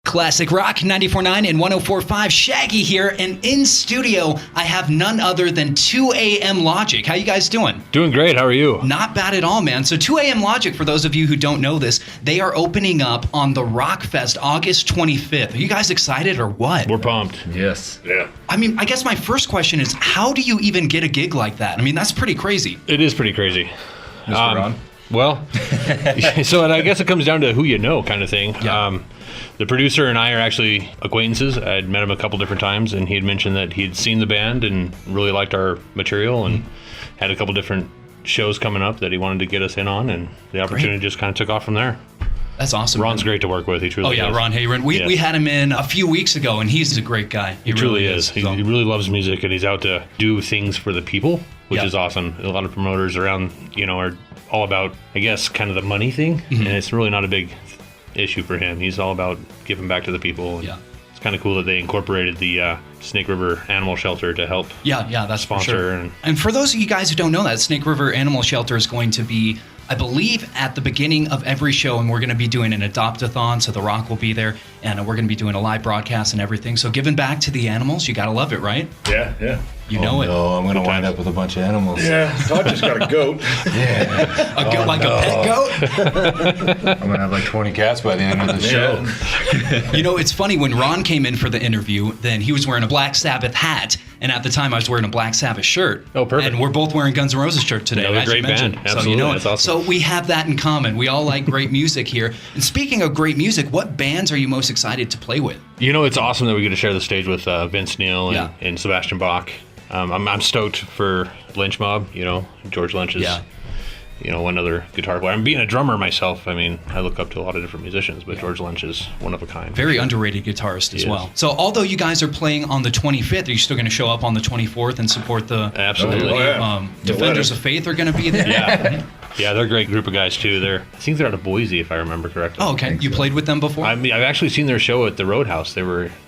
Classic Rock 94.9 and 104.5. Shaggy here, and in studio I have none other than 2 AM Logic. How you guys doing? Doing great. How are you? Not bad at all, man. So 2 AM Logic, for those of you who don't know this, they are opening up on the Rockfest August 25th. Are you guys excited or what? We're pumped. Yes. Yeah. I mean, I guess my first question is, how do you even get a gig like that? I mean, that's pretty crazy. It is pretty crazy. Mr. Ron? Well, so I guess it comes down to who you know kind of thing. Yeah. The producer and I are actually acquaintances. I'd met him a couple different times, and he had mentioned that he'd seen the band and really liked our material and had a couple different shows coming up that he wanted to get us in on, and the opportunity just kind of took off from there. That's awesome. Ron's great to work with. He truly is. Ron Hayron. We had him in a few weeks ago, and he's a great guy. He truly is. He really loves music, and he's out to do things for the people, which is awesome. A lot of promoters around, are all about, I guess, kind of the money thing, and it's really not a big issue for him. He's all about giving back to the people. And it's kind of cool that they incorporated the Snake River Animal Shelter to help. That's sponsor. For sure. And for those of you guys who don't know that, Snake River Animal Shelter is going to be, I believe, at the beginning of every show, and we're going to be doing an adopt-a-thon, so The Rock will be there, and we're going to be doing a live broadcast and everything. So giving back to the animals, you got to love it, right? Yeah. You know it. No, I'm going to wind up with a bunch of animals. Yeah, Todd just got a goat. Yeah. A goat, like a pet goat? I'm going to have like 20 cats by the end of the show. It's funny, when Ron came in for the interview, then he was wearing a Black Sabbath hat, and at the time I was wearing a Black Sabbath shirt. Oh, perfect. And we're both wearing Guns N' Roses shirt today. Another as you great mentioned. band. Absolutely. So, That's awesome. So we have that in common. We all like great music here. And speaking of great music, what bands are you most excited to play with? It's awesome that we get to share the stage with Vince Neil and Sebastian Bach. I'm stoked for Lynch Mob. George Lynch is one other guitar player. I'm being a drummer myself. I mean, I look up to a lot of different musicians, but George Lynch is one of a kind. Very underrated guitarist as well. So although you guys are playing on the 25th, are you still going to show up on the 24th and support the Absolutely. Defenders of Faith are going to be there? Yeah, they're a great group of guys too. I think they're out of Boise, if I remember correctly. Oh, okay. You played with them before? I mean, I've actually seen their show at the Roadhouse.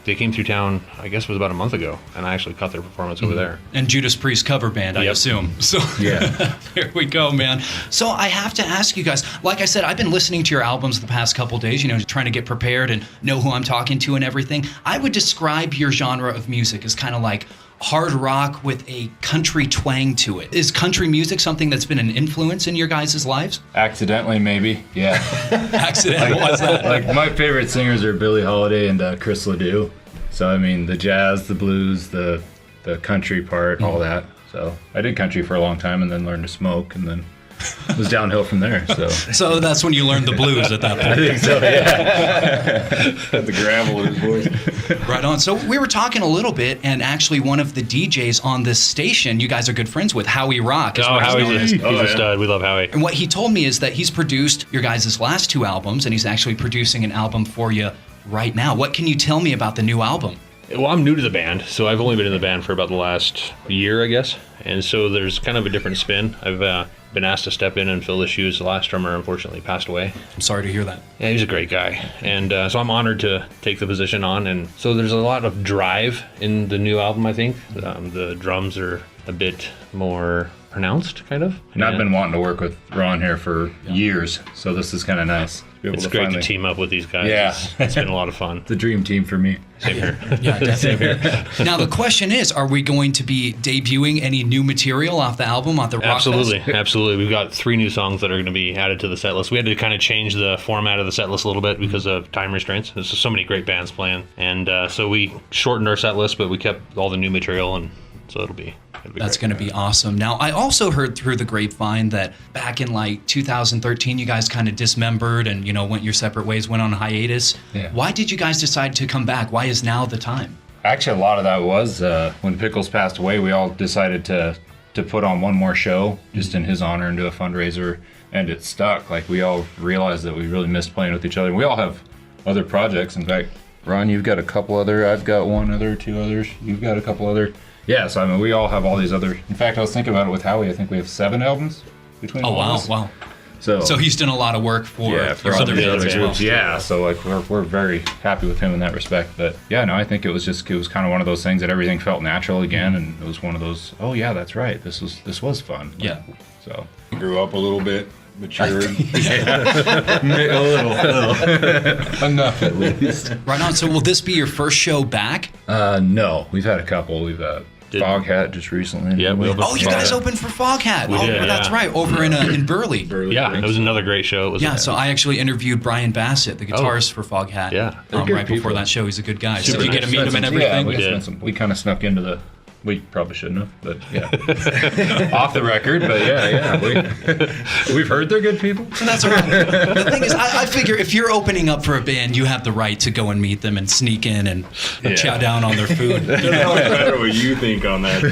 They came through town, I guess it was about a month ago, and I actually caught their performance over there. And Judas Priest cover band, I assume. So there we go, man. So I have to ask you guys, like I said, I've been listening to your albums the past couple days, trying to get prepared and know who I'm talking to and everything. I would describe your genre of music as kind of like hard rock with a country twang to it. Is country music something that's been an influence in your guys' lives? Accidentally, maybe. Yeah. Accidentally? What's that? Like, my favorite singers are Billie Holiday and Chris Ledoux. So, I mean, the jazz, the blues, the country part, all that. So, I did country for a long time and then learned to smoke, and then it was downhill from there. So that's when you learned the blues at that point. I think so, yeah. Had the gravel in his voice. Right on. So we were talking a little bit, and actually one of the DJs on this station you guys are good friends with, Howie Rock. He's a stud. We love Howie. And what he told me is that he's produced your guys' last 2 albums, and he's actually producing an album for you right now. What can you tell me about the new album? Well, I'm new to the band, so I've only been in the band for about the last year, I guess. And so there's kind of a different spin. I've been asked to step in and fill the shoes. The last drummer, unfortunately, passed away. I'm sorry to hear that. Yeah, he's a great guy. And so I'm honored to take the position on. And so there's a lot of drive in the new album, I think. The drums are a bit more pronounced, kind of. And I've been wanting to work with Ron here for years, so this is kind of nice. It's great to team up with these guys. Yeah. It's been a lot of fun. The dream team for me. Same here. Yeah, definitely. Now, the question is, are we going to be debuting any new material off the album, off the Rockfest? Absolutely. We've got 3 new songs that are going to be added to the set list. We had to kind of change the format of the set list a little bit because of time restraints. There's so many great bands playing. And so we shortened our set list, but we kept all the new material, and so it'll be That's going to be awesome. Now, I also heard through the grapevine that back in like 2013, you guys kind of dismembered and, went your separate ways, went on hiatus. Yeah. Why did you guys decide to come back? Why is now the time? Actually, a lot of that was when Pickles passed away, we all decided to put on one more show just in his honor and do a fundraiser, and it stuck. Like, we all realized that we really missed playing with each other. We all have other projects. In fact, Ron, you've got a couple other, I've got 1 other, 2 others, you've got a couple other. Yeah, so I mean, we all have all these other. In fact, I was thinking about it with Howie. I think we have 7 albums between all of us. Wow. So he's done a lot of work for all other the bands other as well. groups. Yeah, so like we're very happy with him in that respect. But yeah, no, I think it was kind of one of those things that everything felt natural again, and it was one of those. Oh yeah, that's right. This was fun. Yeah. So Grew up a little bit Matured. A little. Enough at least. Right on. So will this be your first show back? No, we've had a couple. We've Foghat just recently. Yeah, we opened Oh, you guys opened for Foghat. We did, That's yeah. right, over in Burley. Yeah, it was another great show. It was Yeah, so I actually interviewed Brian Bassett, the guitarist for Foghat. Yeah. Right before that show. He's a good guy. So did you get to meet him and Yeah, everything? we kind of snuck into the. We probably shouldn't have, but yeah, off the record. But yeah, we've heard they're good people. That's right. The thing is, I figure if you're opening up for a band, you have the right to go and meet them and sneak in and chow down on their food. It doesn't matter what you think on that.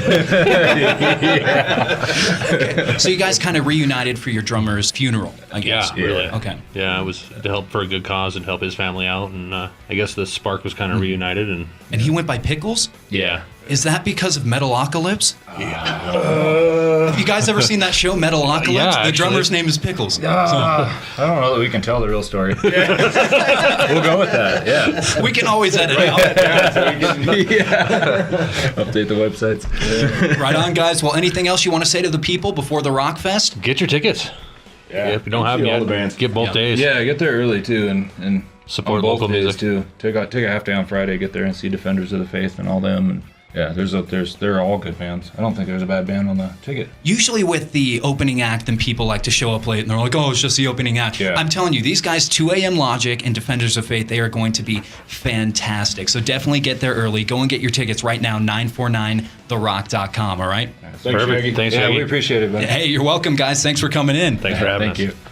Okay. So you guys kind of reunited for your drummer's funeral, I guess. Yeah, really. Okay. Yeah, it was to help for a good cause and help his family out, and I guess the spark was kind of reunited, and And he went by Pickles? yeah. Is that because of Metalocalypse? Have you guys ever seen that show, Metalocalypse? Yeah, the actually. drummer's name is Pickles. I don't know that we can tell the real story. We'll go with that. Yeah. We can always edit out. Update the websites. Right on, guys. Well, anything else you want to say to the people before the Rockfest? Get your tickets. Yeah. If you don't have them all yet, the bands. get both Yeah. days. Yeah, get there early too, and Support on both local days music. too. Take a half day on Friday, get there and see Defenders of the Faith and all them. And yeah, they're all good bands. I don't think there's a bad band on the ticket. Usually with the opening act, then people like to show up late and they're like, oh, it's just the opening act. Yeah. I'm telling you, these guys, 2 a.m. Logic and Defenders of Faith, they are going to be fantastic. So definitely get there early. Go and get your tickets right now, 949therock.com, all right? Thanks, Perfect. Shaggy. Thanks, Yeah, Shaggy. we appreciate it, man. Hey, you're welcome, guys. Thanks for coming in. Thanks for having Thank us. you.